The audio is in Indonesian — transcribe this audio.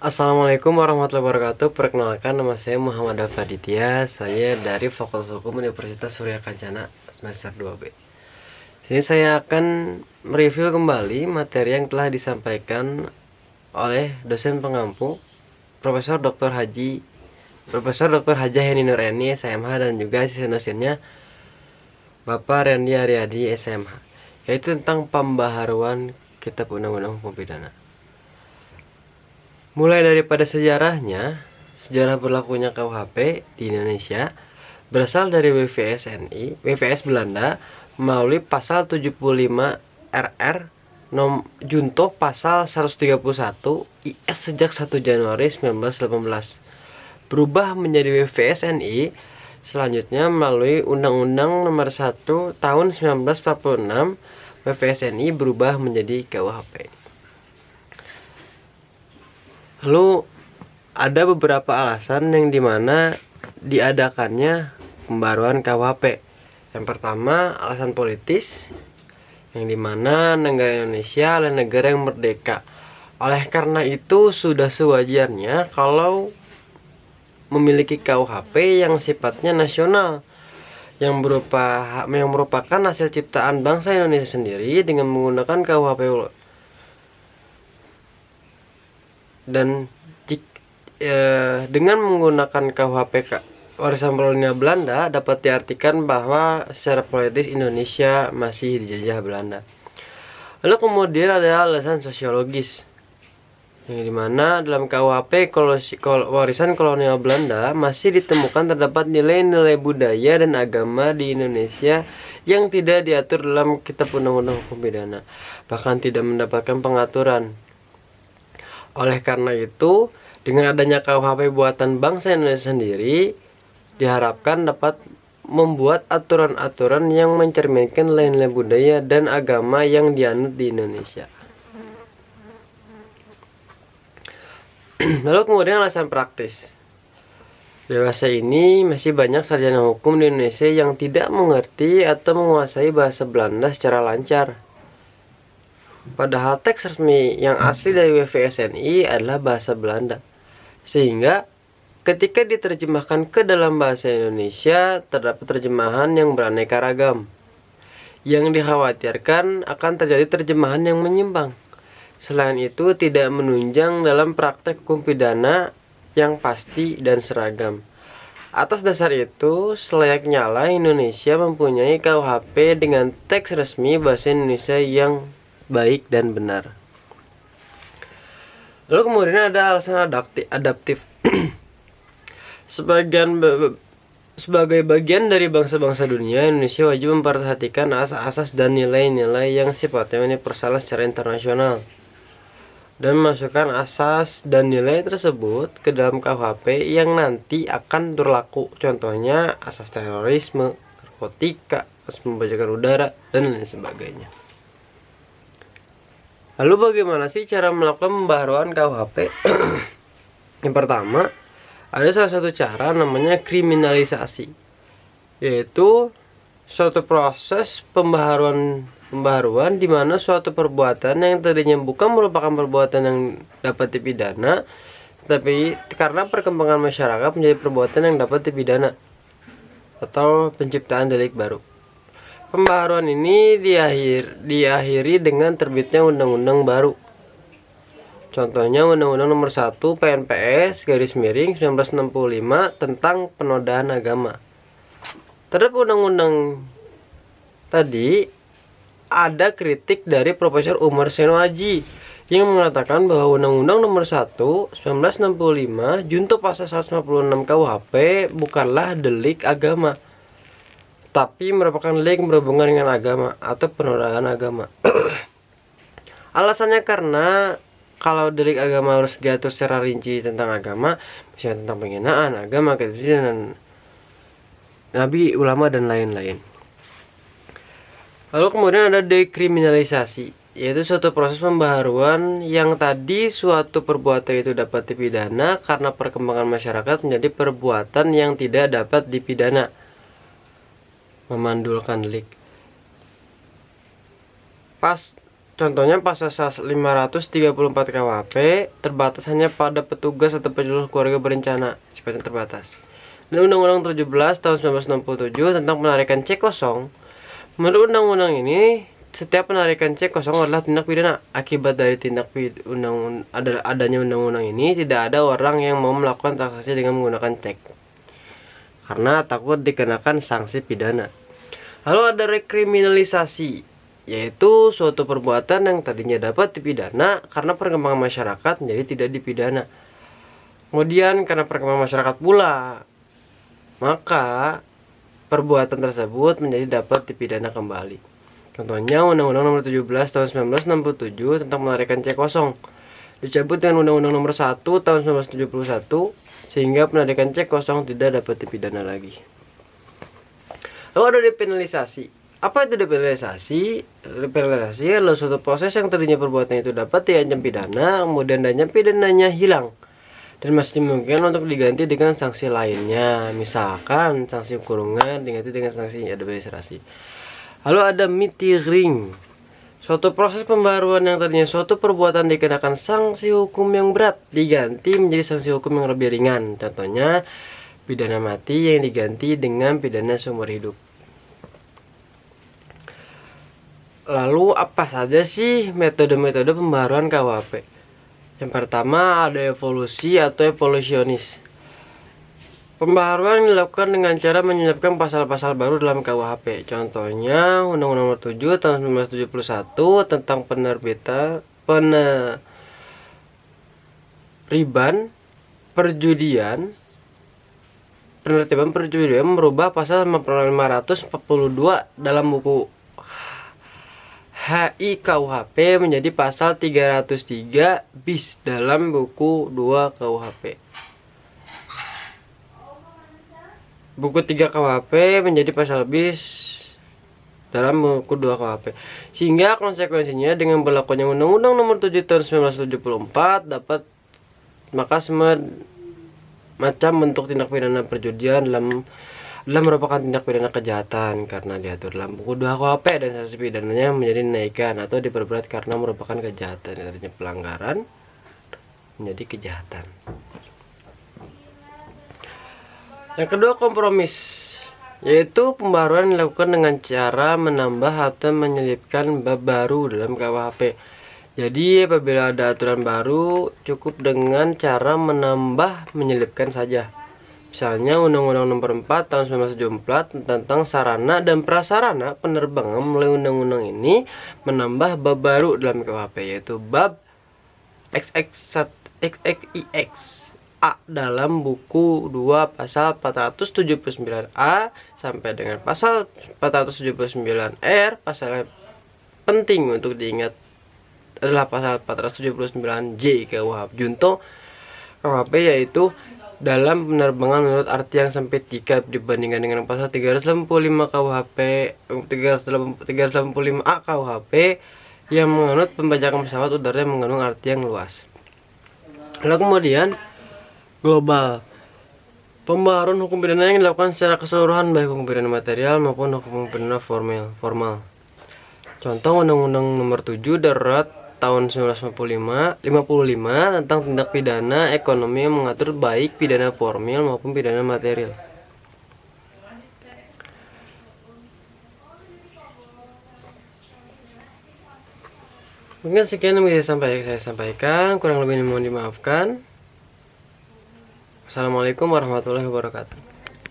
Assalamualaikum warahmatullahi wabarakatuh. Perkenalkan, nama saya Muhammad Afaditya. Saya dari Fakultas Hukum Universitas Surya Kencana semester 2B. Sini saya akan mereview kembali materi yang telah disampaikan oleh dosen pengampu Profesor Dr. Hajah Heni Nureni SMH, dan juga asisten dosennya Bapak Randy Aryadi SMH, yaitu tentang pembaharuan Kitab Undang-Undang Hukum Pidana. Mulai daripada sejarahnya, sejarah berlakunya KUHP di Indonesia berasal dari WVS Belanda melalui pasal 75 RR Junto pasal 131 IS sejak 1 Januari 1918. Berubah menjadi WVSNI selanjutnya melalui Undang-Undang Nomor 1 Tahun 1946. WVSNI berubah menjadi KUHP. Lalu ada beberapa alasan yang dimana diadakannya pembaruan KUHP. Yang pertama, alasan politis, yang dimana negara Indonesia adalah negara yang merdeka. Oleh karena itu sudah sewajarnya kalau memiliki KUHP yang sifatnya nasional, yang merupakan hasil ciptaan bangsa Indonesia sendiri dengan menggunakan KUHP. Dan dengan menggunakan KUHP warisan kolonial Belanda, dapat diartikan bahwa secara politis Indonesia masih dijajah Belanda. Lalu kemudian ada alasan sosiologis, yang dimana dalam KUHP warisan kolonial Belanda masih ditemukan terdapat nilai-nilai budaya dan agama di Indonesia yang tidak diatur dalam Kitab Undang-Undang Hukum Pidana, bahkan tidak mendapatkan pengaturan. Oleh karena itu, dengan adanya KUHP buatan bangsa Indonesia sendiri, diharapkan dapat membuat aturan-aturan yang mencerminkan nilai-nilai budaya dan agama yang dianut di Indonesia. Lalu kemudian alasan praktis. Dewasa ini masih banyak sarjana hukum di Indonesia yang tidak mengerti atau menguasai bahasa Belanda secara lancar. Padahal teks resmi yang asli dari WVSNI adalah bahasa Belanda. Sehingga ketika diterjemahkan ke dalam bahasa Indonesia, terdapat terjemahan yang beraneka ragam. Yang dikhawatirkan akan terjadi terjemahan yang menyimpang. Selain itu, tidak menunjang dalam praktek hukum pidana yang pasti dan seragam. Atas dasar itu, selayaknya lah Indonesia mempunyai KUHP dengan teks resmi bahasa Indonesia yang baik dan benar. Lalu kemudian ada alasan adaptif. Sebagai bagian dari bangsa-bangsa dunia, Indonesia wajib memperhatikan asas-asas dan nilai-nilai yang sifatnya universal secara internasional, dan memasukkan asas dan nilai tersebut ke dalam KUHP yang nanti akan berlaku. Contohnya asas terorisme, narkotika, asas pembajakan udara, dan lain sebagainya. Lalu bagaimana sih cara melakukan pembaharuan KUHP? Yang pertama, ada salah satu cara namanya kriminalisasi, yaitu suatu proses pembaharuan di mana suatu perbuatan yang tadinya bukan merupakan perbuatan yang dapat dipidana, tapi karena perkembangan masyarakat menjadi perbuatan yang dapat dipidana atau penciptaan delik baru. Pembaharuan ini diakhiri dengan terbitnya undang-undang baru. Contohnya Undang-Undang Nomor 1 PNPS _1965 tentang penodaan agama. Terhadap undang-undang tadi ada kritik dari Profesor Umar Senoaji yang mengatakan bahwa Undang-Undang Nomor 1 1965 junto pasal 156 KUHP bukanlah delik agama, tapi merupakan delik berhubungan dengan agama atau penodaan agama. Alasannya karena kalau delik agama harus diatur secara rinci tentang agama, misalnya tentang penghinaan agama, kesucian nabi, ulama, dan lain-lain. Lalu kemudian ada dekriminalisasi, yaitu suatu proses pembaharuan yang tadi suatu perbuatan itu dapat dipidana karena perkembangan masyarakat menjadi perbuatan yang tidak dapat dipidana, memandulkan delik. Contohnya pasal 534 KUHP terbatas hanya pada petugas atau penyuluh keluarga berencana, sifatnya terbatas. Dan Undang-Undang 17 tahun 1967 tentang penarikan cek kosong. Menurut undang-undang ini, setiap penarikan cek kosong adalah tindak pidana. Akibat dari tindak adanya undang-undang ini, tidak ada orang yang mau melakukan transaksi dengan menggunakan cek, karena takut dikenakan sanksi pidana. Lalu ada rekriminalisasi, yaitu suatu perbuatan yang tadinya dapat dipidana karena perkembangan masyarakat menjadi tidak dipidana. Kemudian karena perkembangan masyarakat pula, maka perbuatan tersebut menjadi dapat dipidana kembali. Contohnya Undang-Undang Nomor 17 Tahun 1967 tentang penarikan cek kosong dicabut dengan Undang-Undang Nomor 1 Tahun 1971 sehingga penarikan cek kosong tidak dapat dipidana lagi. Lalu ada depenalisasi. Apa itu depenalisasi? Depenalisasi adalah suatu proses yang tadinya perbuatan itu dapat diancam pidana, kemudian ancam pidananya hilang dan masih dimungkinkan untuk diganti dengan sanksi lainnya, misalkan sanksi kurungan diganti dengan sanksi administrasi. Lalu ada mitiring, suatu proses pembaruan yang tadinya suatu perbuatan dikenakan sanksi hukum yang berat diganti menjadi sanksi hukum yang lebih ringan. Contohnya pidana mati yang diganti dengan pidana seumur hidup. Lalu apa saja sih metode-metode pembaruan KUHP? Yang pertama ada evolusi atau evolusionis. Pembaharuan dilakukan dengan cara menyelipkan pasal-pasal baru dalam KUHP. Contohnya Undang-Undang Nomor 7 Tahun 1971 tentang peneriban perjudian. Penertiban perjudian merubah pasal 542 dalam buku HI KUHP menjadi pasal 303 bis dalam buku 2 KUHP. Buku 3 KUHP menjadi pasal bis dalam buku 2 KUHP. Sehingga konsekuensinya dengan berlakunya Undang-Undang Nomor 7 Tahun 1974 dapat maka semua macam bentuk tindak pidana perjudian adalah merupakan tindak pidana kejahatan karena diatur dalam buku 2 KUHP dan sanksi pidananya menjadi dinaikkan atau diperberat karena merupakan kejahatan. Artinya pelanggaran menjadi kejahatan. Yang kedua kompromis, yaitu pembaruan dilakukan dengan cara menambah atau menyelipkan bab baru dalam KUHP. Jadi apabila ada aturan baru cukup dengan cara menambah menyelipkan saja. Misalnya Undang-Undang Nomor 4 Tahun 1974 tentang sarana dan prasarana penerbangan melalui undang-undang ini menambah bab baru dalam KUHP, yaitu bab XXIX A dalam buku 2 pasal 479A sampai dengan pasal 479R. Pasal yang penting untuk diingat adalah pasal 479J KUHP Junto KUHP, yaitu dalam penerbangan menurut arti yang sempit jika dibandingkan dengan pasal 385 KUHP 385A KUHP yang menganut pembajakan pesawat udara yang mengandung arti yang luas. Lalu kemudian global, pembaharuan hukum pidana yang dilakukan secara keseluruhan baik hukum pidana material maupun hukum pidana formal. Contoh Undang-Undang Nomor 7 Darurat Tahun 1955 tentang tindak pidana ekonomi yang mengatur baik pidana formil maupun pidana material. Mungkin sekian yang bisa saya sampaikan, kurang lebih mohon dimaafkan. Assalamualaikum warahmatullahi wabarakatuh.